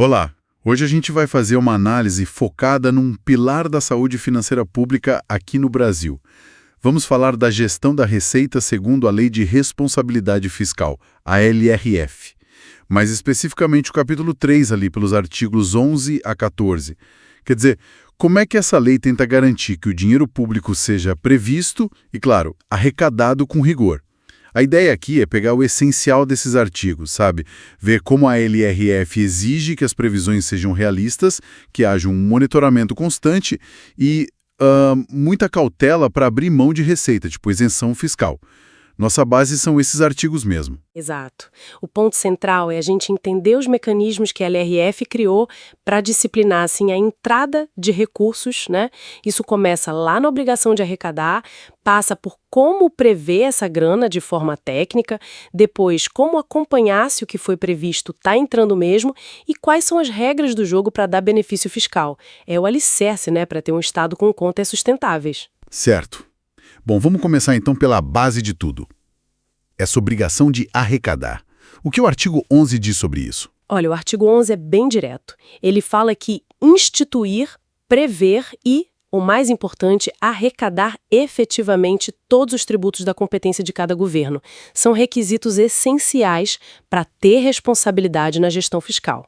Olá! Hoje a gente vai fazer uma análise focada num pilar da saúde financeira pública aqui no Brasil. Vamos falar da gestão da receita segundo a Lei de Responsabilidade Fiscal, a LRF. Mais especificamente o capítulo 3 ali, pelos artigos 11 a 14. Quer dizer, como é que essa lei tenta garantir que o dinheiro público seja previsto e, claro, arrecadado com rigor? A ideia aqui é pegar o essencial desses artigos, sabe? Ver como a LRF exige que as previsões sejam realistas, que haja um monitoramento constante e muita cautela para abrir mão de receita, tipo isenção fiscal. Nossa base são esses artigos mesmo. Exato. O ponto central é a gente entender os mecanismos que a LRF criou para disciplinar assim, a entrada de recursos, né? Isso começa lá na obrigação de arrecadar, passa por como prever essa grana de forma técnica, depois como acompanhar se o que foi previsto está entrando mesmo e quais são as regras do jogo para dar benefício fiscal. É o alicerce, né, para ter um Estado com contas sustentáveis. Certo. Bom, vamos começar então pela base de tudo. Essa obrigação de arrecadar. O que o artigo 11 diz sobre isso? Olha, o artigo 11 é bem direto. Ele fala que instituir, prever e, o mais importante, arrecadar efetivamente todos os tributos da competência de cada governo. São requisitos essenciais para ter responsabilidade na gestão fiscal.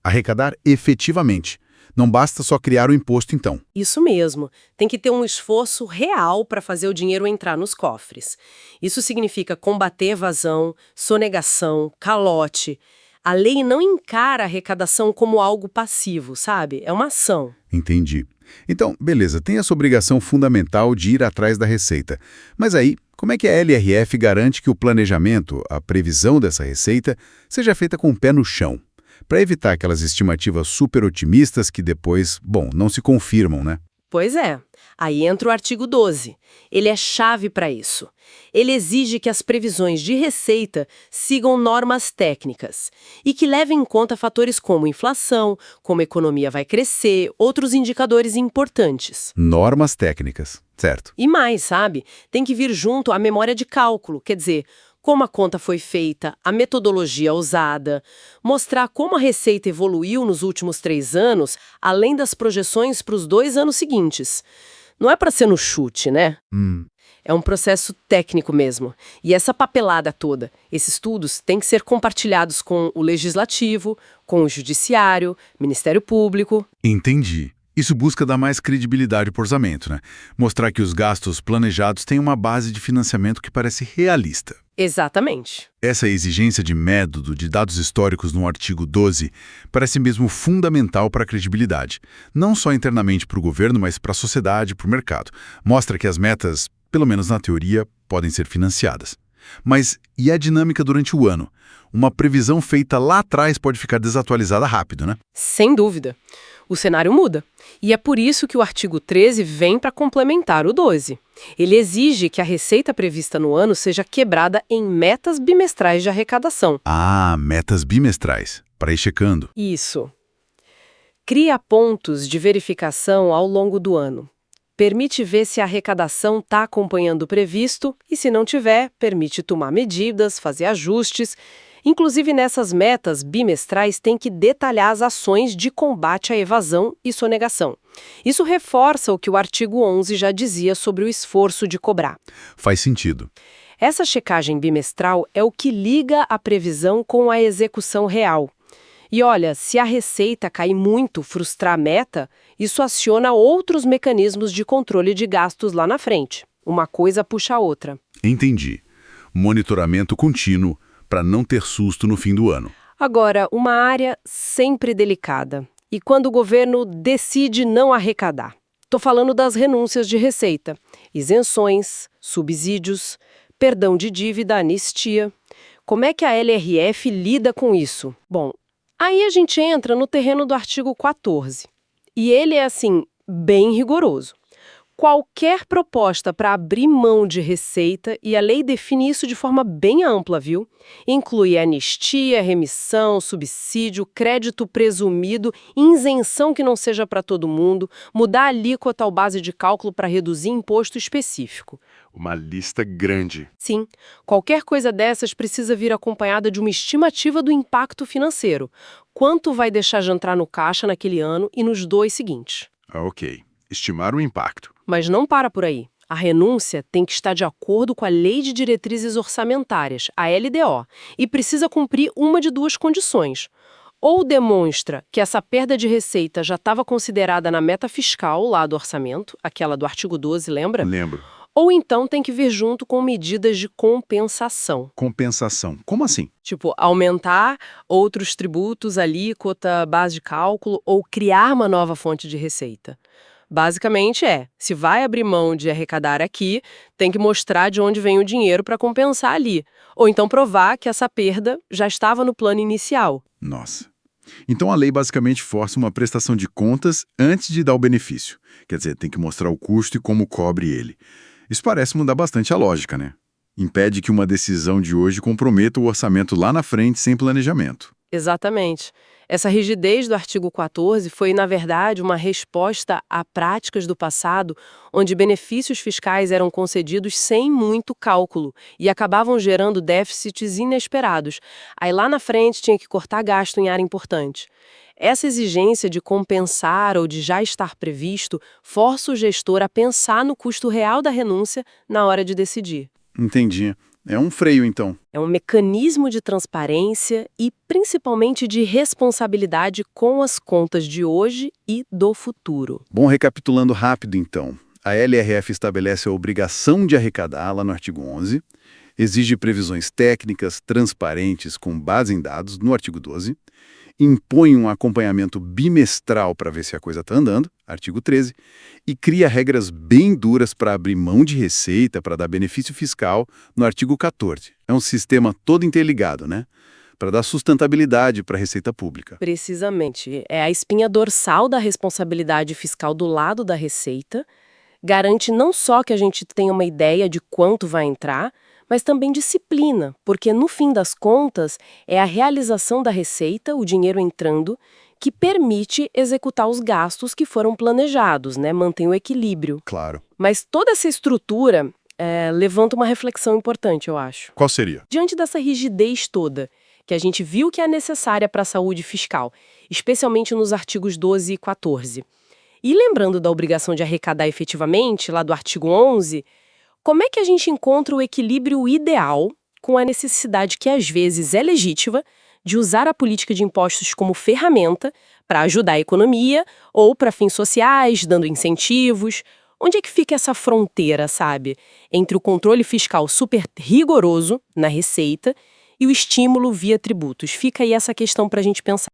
Arrecadar efetivamente. Não basta só criar o imposto, então. Isso mesmo. Tem que ter um esforço real para fazer o dinheiro entrar nos cofres. Isso significa combater evasão, sonegação, calote. A lei não encara a arrecadação como algo passivo, sabe? É uma ação. Entendi. Então, beleza, tem essa obrigação fundamental de ir atrás da receita. Mas aí, como é que a LRF garante que o planejamento, a previsão dessa receita, seja feita com o pé no chão? Para evitar aquelas estimativas super otimistas que depois, não se confirmam, né? Pois é. Aí entra o artigo 12. Ele é chave para isso. Ele exige que as previsões de receita sigam normas técnicas e que levem em conta fatores como inflação, como a economia vai crescer, outros indicadores importantes. Normas técnicas, certo. E mais, sabe? Tem que vir junto a memória de cálculo, quer dizer, como a conta foi feita, a metodologia usada, mostrar como a receita evoluiu nos últimos 3 anos, além das projeções para os 2 anos seguintes. Não é para ser no chute, né? É um processo técnico mesmo. E essa papelada toda, esses estudos têm que ser compartilhados com o Legislativo, com o Judiciário, Ministério Público. Entendi. Isso busca dar mais credibilidade para o orçamento, né? Mostrar que os gastos planejados têm uma base de financiamento que parece realista. Exatamente. Essa exigência de método, de dados históricos no artigo 12, parece mesmo fundamental para a credibilidade. Não só internamente para o governo, mas para a sociedade, para o mercado. Mostra que as metas, pelo menos na teoria, podem ser financiadas. Mas e a dinâmica durante o ano? Uma previsão feita lá atrás pode ficar desatualizada rápido, né? Sem dúvida. O cenário muda. E é por isso que o artigo 13 vem para complementar o 12. Ele exige que a receita prevista no ano seja quebrada em metas bimestrais de arrecadação. Metas bimestrais, para ir checando. Isso. Cria pontos de verificação ao longo do ano. Permite ver se a arrecadação está acompanhando o previsto e, se não tiver, permite tomar medidas, fazer ajustes. Inclusive, nessas metas bimestrais tem que detalhar as ações de combate à evasão e sonegação. Isso reforça o que o artigo 11 já dizia sobre o esforço de cobrar. Faz sentido. Essa checagem bimestral é o que liga a previsão com a execução real. E olha, se a receita cair muito, frustrar a meta, isso aciona outros mecanismos de controle de gastos lá na frente. Uma coisa puxa a outra. Entendi. Monitoramento contínuo para não ter susto no fim do ano. Agora, uma área sempre delicada. E quando o governo decide não arrecadar? Estou falando das renúncias de receita, isenções, subsídios, perdão de dívida, anistia. Como é que a LRF lida com isso? Bom, aí a gente entra no terreno do artigo 14. E ele é, bem rigoroso. Qualquer proposta para abrir mão de receita, e a lei define isso de forma bem ampla, viu? Inclui anistia, remissão, subsídio, crédito presumido, isenção que não seja para todo mundo, mudar a alíquota ou base de cálculo para reduzir imposto específico. Uma lista grande. Sim, qualquer coisa dessas precisa vir acompanhada de uma estimativa do impacto financeiro. Quanto vai deixar de entrar no caixa naquele ano e nos 2 seguintes? Ok. Estimar o impacto. Mas não para por aí. A renúncia tem que estar de acordo com a Lei de Diretrizes Orçamentárias, a LDO, e precisa cumprir uma de 2 condições. Ou demonstra que essa perda de receita já estava considerada na meta fiscal lá do orçamento, aquela do artigo 12, lembra? Lembro. Ou então tem que vir junto com medidas de compensação. Compensação. Como assim? Tipo, aumentar outros tributos, alíquota, base de cálculo ou criar uma nova fonte de receita. Basicamente se vai abrir mão de arrecadar aqui, tem que mostrar de onde vem o dinheiro para compensar ali. Ou então provar que essa perda já estava no plano inicial. Nossa. Então a lei basicamente força uma prestação de contas antes de dar o benefício. Quer dizer, tem que mostrar o custo e como cobre ele. Isso parece mudar bastante a lógica, né? Impede que uma decisão de hoje comprometa o orçamento lá na frente sem planejamento. Exatamente. Essa rigidez do artigo 14 foi, na verdade, uma resposta a práticas do passado onde benefícios fiscais eram concedidos sem muito cálculo e acabavam gerando déficits inesperados. Aí lá na frente tinha que cortar gasto em área importante. Essa exigência de compensar ou de já estar previsto força o gestor a pensar no custo real da renúncia na hora de decidir. Entendi. É um freio, então. É um mecanismo de transparência e, principalmente, de responsabilidade com as contas de hoje e do futuro. Bom, recapitulando rápido, então. A LRF estabelece a obrigação de arrecadar, lá no artigo 11, exige previsões técnicas transparentes com base em dados, no artigo 12, impõe um acompanhamento bimestral para ver se a coisa está andando, artigo 13, e cria regras bem duras para abrir mão de receita para dar benefício fiscal, no artigo 14. É um sistema todo interligado, né? Para dar sustentabilidade para a receita pública. Precisamente. É a espinha dorsal da responsabilidade fiscal do lado da receita, garante não só que a gente tenha uma ideia de quanto vai entrar, mas também disciplina, porque no fim das contas é a realização da receita, o dinheiro entrando, que permite executar os gastos que foram planejados, né? Mantém o equilíbrio. Claro. Mas toda essa estrutura levanta uma reflexão importante, eu acho. Qual seria? Diante dessa rigidez toda, que a gente viu que é necessária para a saúde fiscal, especialmente nos artigos 12 e 14, e lembrando da obrigação de arrecadar efetivamente, lá do artigo 11, como é que a gente encontra o equilíbrio ideal com a necessidade que às vezes é legítima de usar a política de impostos como ferramenta para ajudar a economia ou para fins sociais, dando incentivos? Onde é que fica essa fronteira, sabe, entre o controle fiscal super rigoroso na receita e o estímulo via tributos? Fica aí essa questão para a gente pensar.